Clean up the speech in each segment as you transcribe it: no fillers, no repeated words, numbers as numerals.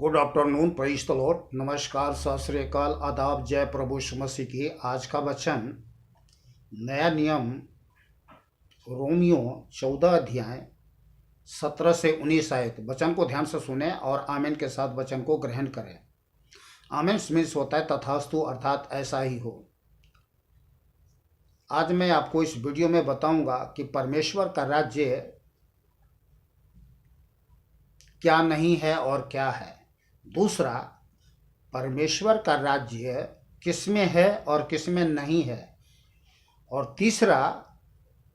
Good afternoon, praise the Lord. नमस्कार, सत श्री अकाल, आदाब, जय प्रभु यीशु मसीह की। आज का वचन नया नियम रोमियो 14 अध्याय 17 से 19 आयत। वचन को ध्यान से सुने और आमीन के साथ वचन को ग्रहण करें। आमीन मीन्स होता है तथास्तु, अर्थात ऐसा ही हो। आज मैं आपको इस वीडियो में बताऊंगा कि परमेश्वर का राज्य क्या नहीं है और क्या है। दूसरा, परमेश्वर का राज्य किस में है और किस में नहीं है। और तीसरा,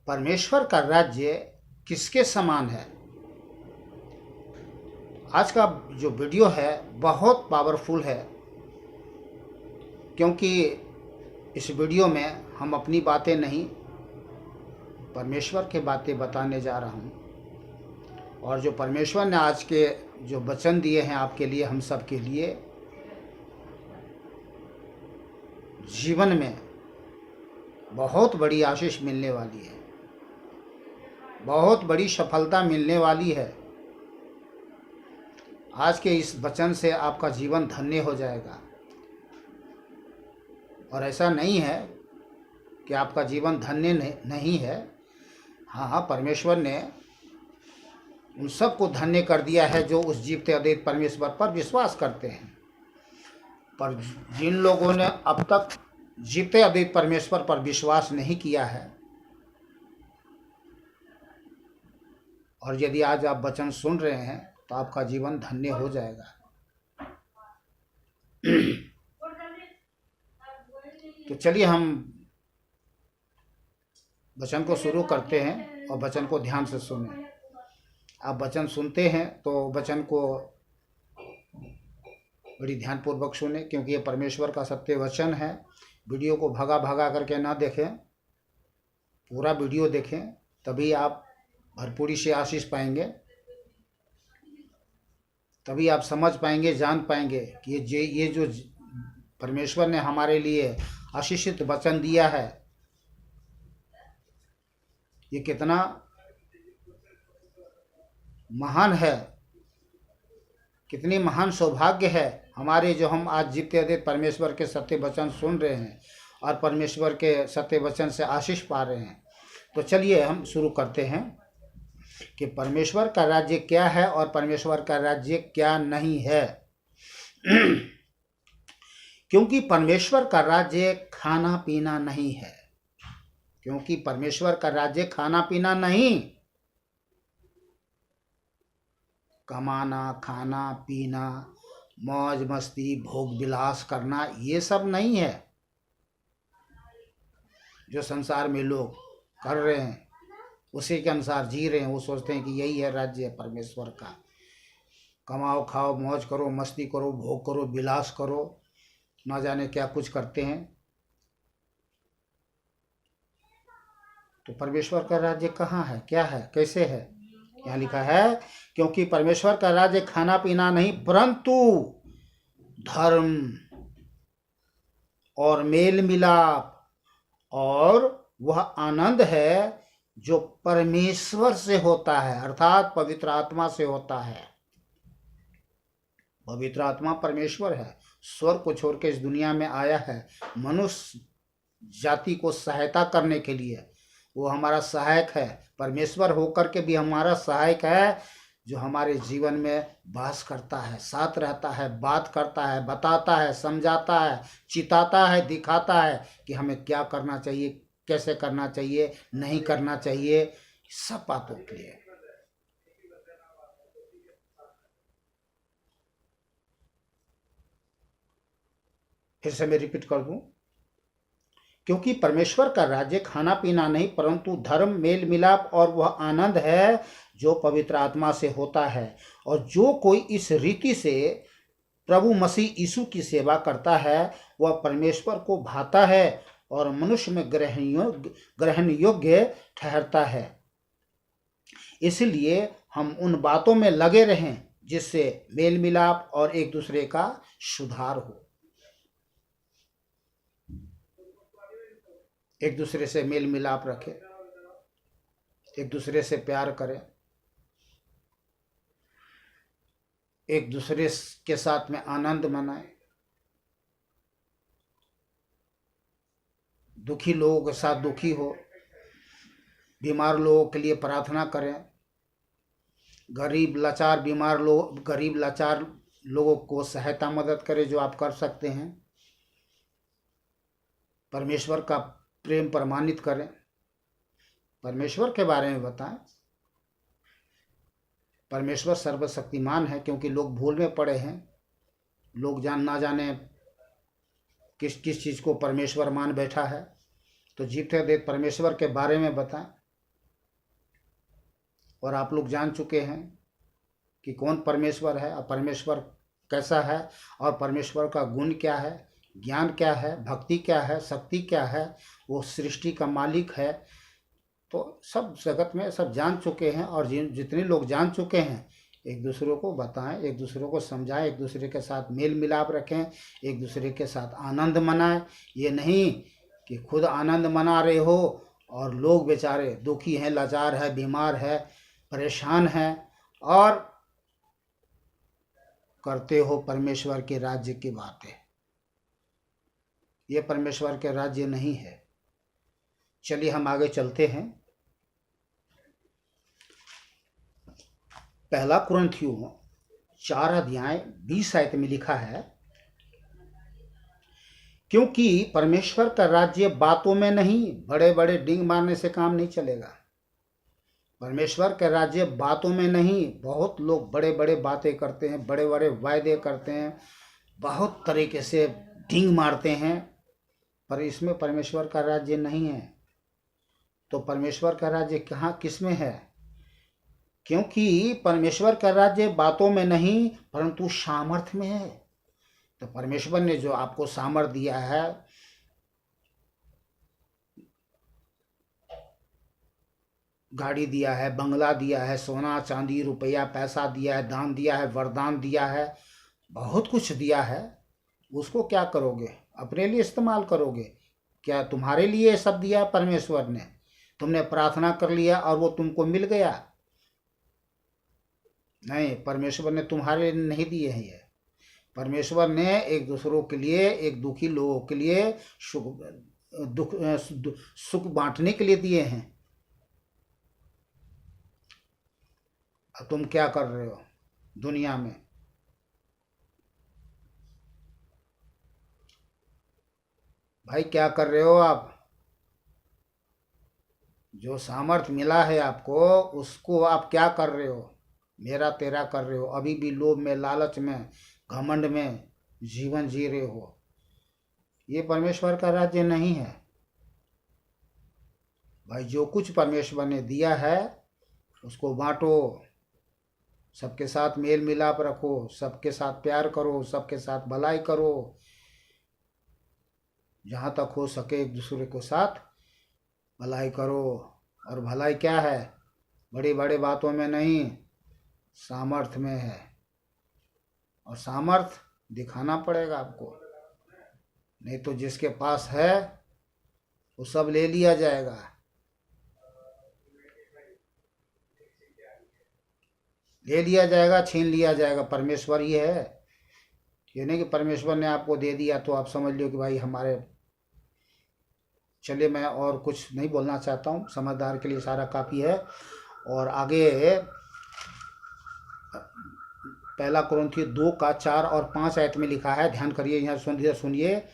परमेश्वर का राज्य किसके समान है। आज का जो वीडियो है बहुत पावरफुल है, क्योंकि इस वीडियो में हम अपनी बातें नहीं, परमेश्वर की बातें बताने जा रहा हूँ। और जो परमेश्वर ने आज के जो वचन दिए हैं आपके लिए, हम सब के लिए, जीवन में बहुत बड़ी आशीष मिलने वाली है, बहुत बड़ी सफलता मिलने वाली है। आज के इस वचन से आपका जीवन धन्य हो जाएगा। और ऐसा नहीं है कि आपका जीवन धन्य नहीं है। हाँ, परमेश्वर ने उन सबको धन्य कर दिया है जो उस जीवते अद्वैत परमेश्वर पर विश्वास करते हैं। पर जिन लोगों ने अब तक जीवते अद्वैत परमेश्वर पर विश्वास नहीं किया है, और यदि आज आप वचन सुन रहे हैं तो आपका जीवन धन्य हो जाएगा। तो चलिए हम वचन को शुरू करते हैं और वचन को ध्यान से सुनें। आप वचन सुनते हैं तो वचन को बड़ी ध्यानपूर्वक सुने, क्योंकि ये परमेश्वर का सत्य वचन है। वीडियो को भगा भगा करके ना देखें, पूरा वीडियो देखें, तभी आप भरपूरी से आशीष पाएंगे। तभी आप समझ पाएंगे, जान पाएंगे कि ये जो परमेश्वर ने हमारे लिए आशीषित वचन दिया है, ये कितना महान है, कितनी महान सौभाग्य है हमारे, जो हम आज जीवते अद्वैत परमेश्वर के सत्य वचन सुन रहे हैं और परमेश्वर के सत्य वचन से आशीष पा रहे हैं। तो चलिए हम शुरू करते हैं कि परमेश्वर का राज्य क्या है और परमेश्वर का राज्य क्या नहीं है। क्योंकि परमेश्वर का राज्य खाना पीना नहीं है। क्योंकि परमेश्वर का राज्य खाना पीना नहीं, कमाना, खाना पीना, मौज मस्ती, भोग विलास करना, ये सब नहीं है जो संसार में लोग कर रहे हैं, उसी के अनुसार जी रहे हैं। वो सोचते हैं कि यही है राज्य परमेश्वर का। कमाओ, खाओ, मौज करो, मस्ती करो, भोग करो, विलास करो, ना जाने क्या कुछ करते हैं। तो परमेश्वर का राज्य कहाँ है, क्या है, कैसे है? यहाँ लिखा है, क्योंकि परमेश्वर का राज्य खाना पीना नहीं, परंतु धर्म और मेल मिलाप और वह आनंद है जो परमेश्वर से होता है, अर्थात पवित्र आत्मा से होता है। पवित्र आत्मा परमेश्वर है, स्वर्ग को छोड़ के इस दुनिया में आया है मनुष्य जाति को सहायता करने के लिए। वो हमारा सहायक है, परमेश्वर होकर के भी हमारा सहायक है, जो हमारे जीवन में वास करता है, साथ रहता है, बात करता है, बताता है, समझाता है, चिताता है, दिखाता है कि हमें क्या करना चाहिए, कैसे करना चाहिए, नहीं करना चाहिए, सब बातों के लिए। फिर से मैं रिपीट कर दूं, क्योंकि परमेश्वर का राज्य खाना पीना नहीं, परंतु धर्म, मेल मिलाप और वह आनंद है जो पवित्र आत्मा से होता है। और जो कोई इस रीति से प्रभु मसीह यीशु की सेवा करता है, वह परमेश्वर को भाता है और मनुष्य में ग्रहण योग्य ठहरता है। इसलिए हम उन बातों में लगे रहें जिससे मेल मिलाप और एक दूसरे का सुधार हो। एक दूसरे से मेल मिलाप रखें, एक दूसरे से प्यार करें, एक दूसरे के साथ में आनंद मनाएं, दुखी लोगों के साथ दुखी हो, बीमार लोगों के लिए प्रार्थना करें, गरीब लाचार लोगों को सहायता मदद करें जो आप कर सकते हैं। परमेश्वर का प्रेम प्रमाणित करें, परमेश्वर के बारे में बताएं। परमेश्वर सर्वशक्तिमान है, क्योंकि लोग भूल में पड़े हैं। लोग ना जाने किस किस चीज़ को परमेश्वर मान बैठा है। तो जीते देख परमेश्वर के बारे में बताएं। और आप लोग जान चुके हैं कि कौन परमेश्वर है और परमेश्वर कैसा है और परमेश्वर का गुण क्या है, ज्ञान क्या है, भक्ति क्या है, शक्ति क्या है, वो सृष्टि का मालिक है। तो सब जगत में सब जान चुके हैं। और जितने लोग जान चुके हैं, एक दूसरे को बताएं, एक दूसरे को समझाएं, एक दूसरे के साथ मेल मिलाप रखें, एक दूसरे के साथ आनंद मनाएं। ये नहीं कि खुद आनंद मना रहे हो और लोग बेचारे दुखी हैं, लाचार है, बीमार है, परेशान हैं, और करते हो परमेश्वर के राज्य की बातें। ये परमेश्वर के राज्य नहीं है। चलिए हम आगे चलते हैं। पहला कुरिन्थियों 4 अध्याय 20 आयत में लिखा है, क्योंकि परमेश्वर का राज्य बातों में नहीं, बड़े बड़े डिंग मारने से काम नहीं चलेगा। परमेश्वर का राज्य बातों में नहीं। बहुत लोग बड़े बड़े बातें करते हैं, बड़े बड़े वायदे करते हैं, बहुत तरीके से डिंग मारते हैं, पर इसमें परमेश्वर का राज्य नहीं है। तो परमेश्वर का राज्य कहाँ किसमें है? क्योंकि परमेश्वर का राज्य बातों में नहीं परंतु सामर्थ्य में है। तो परमेश्वर ने जो आपको सामर्थ्य दिया है, गाड़ी दिया है, बंगला दिया है, सोना चांदी रुपया पैसा दिया है, दान दिया है, वरदान दिया है, बहुत कुछ दिया है, उसको क्या करोगे? अपने लिए इस्तेमाल करोगे क्या? तुम्हारे लिए सब दिया परमेश्वर ने, तुमने प्रार्थना कर लिया और वो तुमको मिल गया? नहीं, परमेश्वर ने तुम्हारे लिए नहीं दिए हैं। ये परमेश्वर ने एक दूसरों के लिए, एक दुखी लोगों के लिए सुख बांटने के लिए दिए हैं। अब तुम क्या कर रहे हो दुनिया में? भाई क्या कर रहे हो आप? जो सामर्थ्य मिला है आपको, उसको आप क्या कर रहे हो? मेरा तेरा कर रहे हो। अभी भी लोभ में, लालच में, घमंड में जीवन जी रहे हो। ये परमेश्वर का राज्य नहीं है। भाई जो कुछ परमेश्वर ने दिया है उसको बांटो, सबके साथ मेल मिलाप रखो, सबके साथ प्यार करो, सबके साथ भलाई करो, जहाँ तक हो सके एक दूसरे को साथ भलाई करो। और भलाई क्या है? बड़ी बड़ी बातों में नहीं, सामर्थ्य में है। और सामर्थ्य दिखाना पड़ेगा आपको, नहीं तो जिसके पास है वो सब ले लिया जाएगा। ले लिया जाएगा, छीन लिया जाएगा। परमेश्वर ही है। ये नहीं कि परमेश्वर ने आपको दे दिया तो आप समझ लो कि भाई हमारे। चलिए मैं और कुछ नहीं बोलना चाहता हूँ, समझदार के लिए सारा काफ़ी है। और आगे पहला कुरिन्थियों 2 का 4 और 5 आयत में लिखा है, ध्यान करिए, यहाँ सुनिए।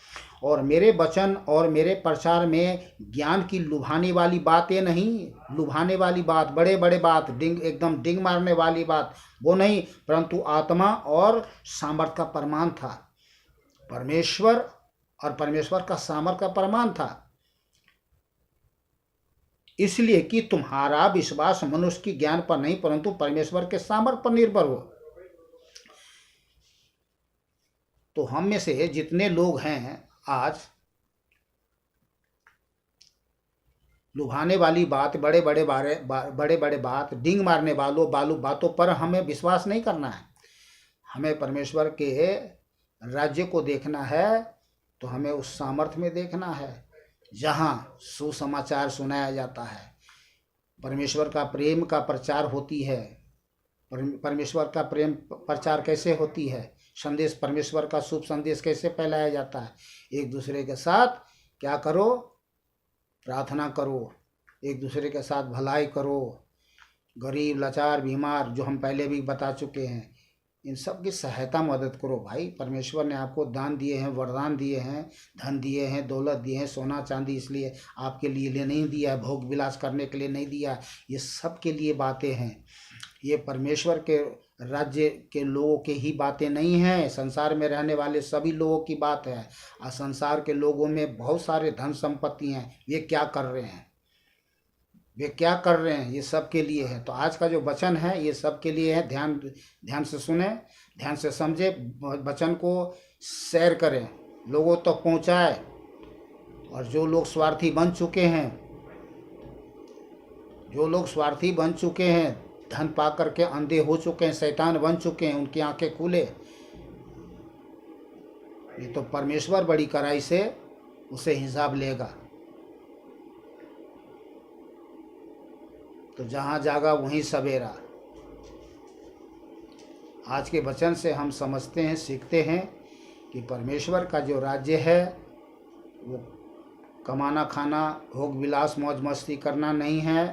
और मेरे वचन और मेरे प्रचार में ज्ञान की लुभाने वाली बातें नहीं, लुभाने वाली बात, बड़े बड़े बात, एकदम डिंग मारने वाली बात वो नहीं, परंतु आत्मा और सामर्थ का प्रमाण था। परमेश्वर और परमेश्वर का सामर्थ का प्रमाण था, इसलिए कि तुम्हारा विश्वास मनुष्य की ज्ञान पर नहीं परंतु परमेश्वर के सामर्थ पर निर्भर हो। तो हम में से जितने लोग हैं आज लुभाने वाली बात, बड़े बड़े बात, डिंग मारने बातों पर हमें विश्वास नहीं करना है। हमें परमेश्वर के राज्य को देखना है, तो हमें उस सामर्थ्य में देखना है जहाँ सुसमाचार सुनाया जाता है, परमेश्वर का प्रेम का प्रचार होती है, परमेश्वर का प्रेम प्रचार कैसे होती है, संदेश परमेश्वर का शुभ संदेश कैसे फैलाया जाता है। एक दूसरे के साथ क्या करो, प्रार्थना करो, एक दूसरे के साथ भलाई करो, गरीब लाचार बीमार जो हम पहले भी बता चुके हैं, इन सब की सहायता मदद करो भाई। परमेश्वर ने आपको दान दिए हैं, वरदान दिए हैं, धन दिए हैं, दौलत दिए हैं, सोना चांदी इसलिए आपके लिए नहीं दिया है, भोग विलास करने के लिए नहीं दिया। ये सब के लिए बातें हैं, ये परमेश्वर के राज्य के लोगों के ही बातें नहीं हैं, संसार में रहने वाले सभी लोगों की बात है। और संसार के लोगों में बहुत सारे धन संपत्ति हैं, ये क्या कर रहे हैं, वे क्या कर रहे हैं, ये सब के लिए है। तो आज का जो वचन है ये सब के लिए है। ध्यान से सुने, ध्यान से समझे, वचन को शेयर करें, लोगों तक तो पहुंचाए। और जो लोग स्वार्थी बन चुके हैं, जो लोग स्वार्थी बन चुके हैं, धन पा करके अंधे हो चुके हैं, शैतान बन चुके हैं, उनकी आंखें खुले। ये तो परमेश्वर बड़ी कड़ाई से उसे हिसाब लेगा। तो जहाँ जागा वहीं सवेरा। आज के वचन से हम समझते हैं, सीखते हैं कि परमेश्वर का जो राज्य है वो कमाना खाना, भोग विलास, मौज मस्ती करना नहीं है,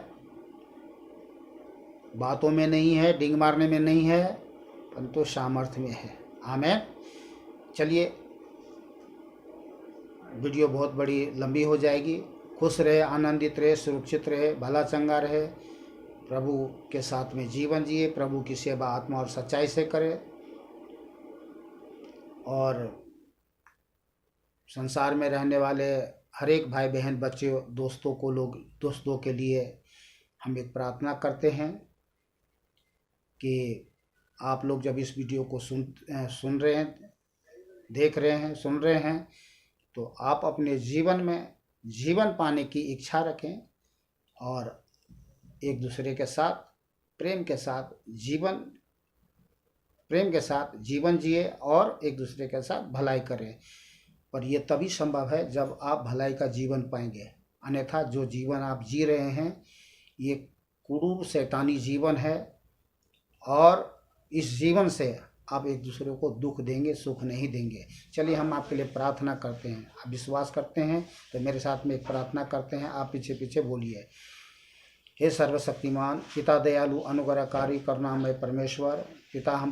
बातों में नहीं है, डिंग मारने में नहीं है, परंतु सामर्थ्य में है। आमीन। चलिए, वीडियो बहुत बड़ी लंबी हो जाएगी। खुश रहे, आनंदित रहे, सुरक्षित रहे, भला चंगा रहे, प्रभु के साथ में जीवन जिए, प्रभु की सेवा आत्मा और सच्चाई से करे। और संसार में रहने वाले हर एक भाई बहन, बच्चे, दोस्तों के लिए हम एक प्रार्थना करते हैं कि आप लोग जब इस वीडियो को सुन रहे हैं, देख रहे हैं, सुन रहे हैं, तो आप अपने जीवन में जीवन पाने की इच्छा रखें और एक दूसरे के साथ प्रेम के साथ जीवन जिए और एक दूसरे के साथ भलाई करें। पर यह तभी संभव है जब आप भलाई का जीवन पाएंगे, अन्यथा जो जीवन आप जी रहे हैं ये क्रूर शैतानी जीवन है और इस जीवन से आप एक दूसरे को दुख देंगे, सुख नहीं देंगे। चलिए हम आपके लिए प्रार्थना करते हैं। आप विश्वास करते हैं तो मेरे साथ में एक प्रार्थना करते हैं, आप पीछे पीछे बोलिए। हे सर्वशक्तिमान पिता, दयालु, अनुग्रहकारी, करुणामय परमेश्वर पिता, हम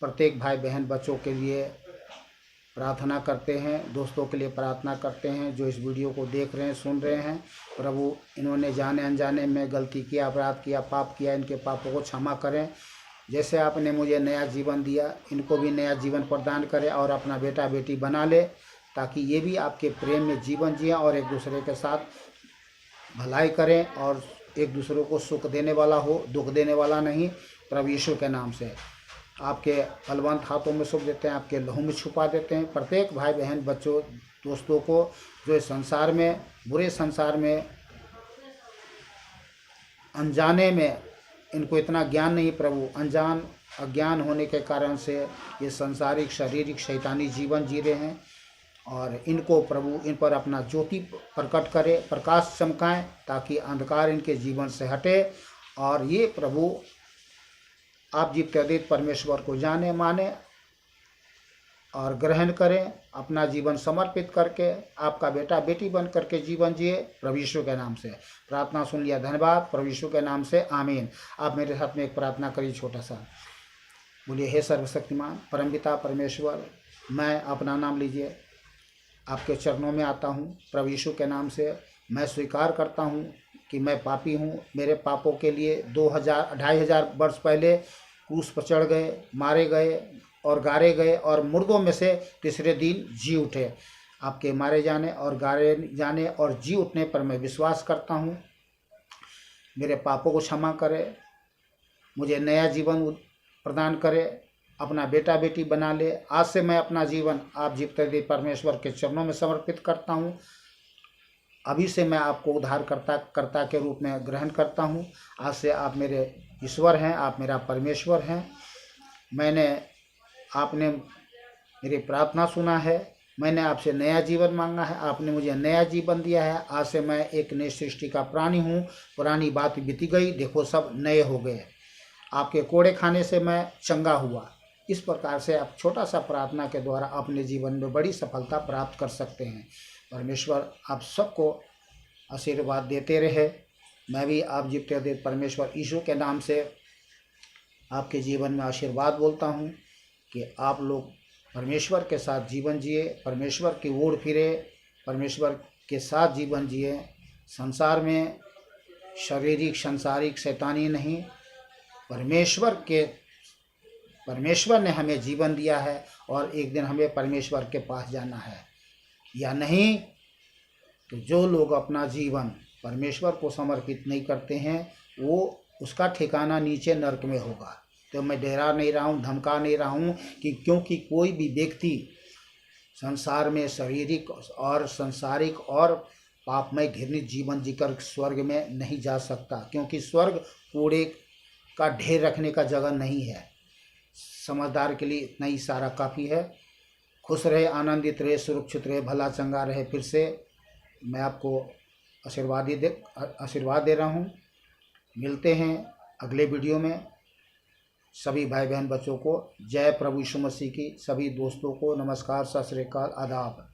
प्रत्येक भाई बहन बच्चों के लिए प्रार्थना करते हैं, दोस्तों के लिए प्रार्थना करते हैं जो इस वीडियो को देख रहे हैं, सुन रहे हैं। प्रभु, इन्होंने जाने अनजाने में गलती किया, अपराध किया, पाप किया, इनके पापों को क्षमा करें। जैसे आपने मुझे नया जीवन दिया, इनको भी नया जीवन प्रदान करें और अपना बेटा बेटी बना ले, ताकि ये भी आपके प्रेम में जीवन जिए और एक दूसरे के साथ भलाई करें और एक दूसरे को सुख देने वाला हो, दुख देने वाला नहीं। प्रभु यीशु के नाम से आपके बलवंत हाथों में सौंप देते हैं, आपके लहू में छुपा देते हैं। प्रत्येक भाई बहन बच्चों दोस्तों को जो इस संसार में, बुरे संसार में, अनजाने में, इनको इतना ज्ञान नहीं प्रभु, अज्ञान होने के कारण से ये संसारिक शारीरिक शैतानी जीवन जी रहे हैं, और इनको प्रभु इन पर अपना ज्योति प्रकट करे, प्रकाश चमकाएं, ताकि अंधकार इनके जीवन से हटे और ये प्रभु आप जीवित अद्वित परमेश्वर को जाने, माने और ग्रहण करें, अपना जीवन समर्पित करके आपका बेटा बेटी बन करके जीवन जिए। प्रभु यीशु के नाम से प्रार्थना सुन लिया, धन्यवाद। प्रभु यीशु के नाम से आमीन। आप मेरे साथ में एक प्रार्थना करिए, छोटा सा बोलिए। हे सर्वशक्तिमान परमपिता परमेश्वर, मैं अपना नाम लीजिए, आपके चरणों में आता हूँ। प्रभु यीशु के नाम से मैं स्वीकार करता हूँ कि मैं पापी हूँ। मेरे पापों के लिए 2,500 वर्ष पहले क्रूस पर चढ़ गए, मारे गए और गाड़े गए और मुर्दों में से तीसरे दिन जी उठे। आपके मारे जाने और गाड़े जाने और जी उठने पर मैं विश्वास करता हूँ। मेरे पापों को क्षमा करे, मुझे नया जीवन प्रदान करे, अपना बेटा बेटी बना ले। आज से मैं अपना जीवन आप जीवित परमेश्वर के चरणों में समर्पित करता हूँ। अभी से मैं आपको उद्धारकर्ता के रूप में ग्रहण करता हूँ। आज से आप मेरे ईश्वर हैं, आप मेरा परमेश्वर हैं। आपने मेरी प्रार्थना सुना है, मैंने आपसे नया जीवन मांगा है, आपने मुझे नया जीवन दिया है। आज से मैं एक नई सृष्टि का प्राणी हूँ। पुरानी बात बीती गई, देखो सब नए हो गए। आपके कोड़े खाने से मैं चंगा हुआ। इस प्रकार से आप छोटा सा प्रार्थना के द्वारा अपने जीवन में बड़ी सफलता प्राप्त कर सकते हैं। परमेश्वर आप सबको आशीर्वाद देते रहे। मैं भी आप जीते दे परमेश्वर यीशु के नाम से आपके जीवन में आशीर्वाद बोलता हूँ कि आप लोग परमेश्वर के साथ जीवन जिए, परमेश्वर की ओर फिरे, परमेश्वर के साथ जीवन जिए। संसार में शारीरिक संसारिक शैतानी नहीं, परमेश्वर ने हमें जीवन दिया है और एक दिन हमें परमेश्वर के पास जाना है या नहीं। तो जो लोग अपना जीवन परमेश्वर को समर्पित नहीं करते हैं वो उसका ठिकाना नीचे नरक में होगा। तो मैं डरा नहीं रहा हूँ, धमका नहीं रहा हूँ कि क्योंकि कोई भी व्यक्ति संसार में शारीरिक और संसारिक और पापमय घृणित जीवन जीकर स्वर्ग में नहीं जा सकता, क्योंकि स्वर्ग कूड़े का ढेर रखने का जगह नहीं है। समझदार के लिए इतना ही सारा काफ़ी है। खुश रहे, आनंदित रहे, सुरक्षित रहे, भला चंगा रहे। फिर से मैं आपको आशीर्वाद दे रहा हूँ। मिलते हैं अगले वीडियो में। सभी भाई बहन बच्चों को जय प्रभु यीशु मसीह की। सभी दोस्तों को नमस्कार, सत श्री अकाल, आदाब।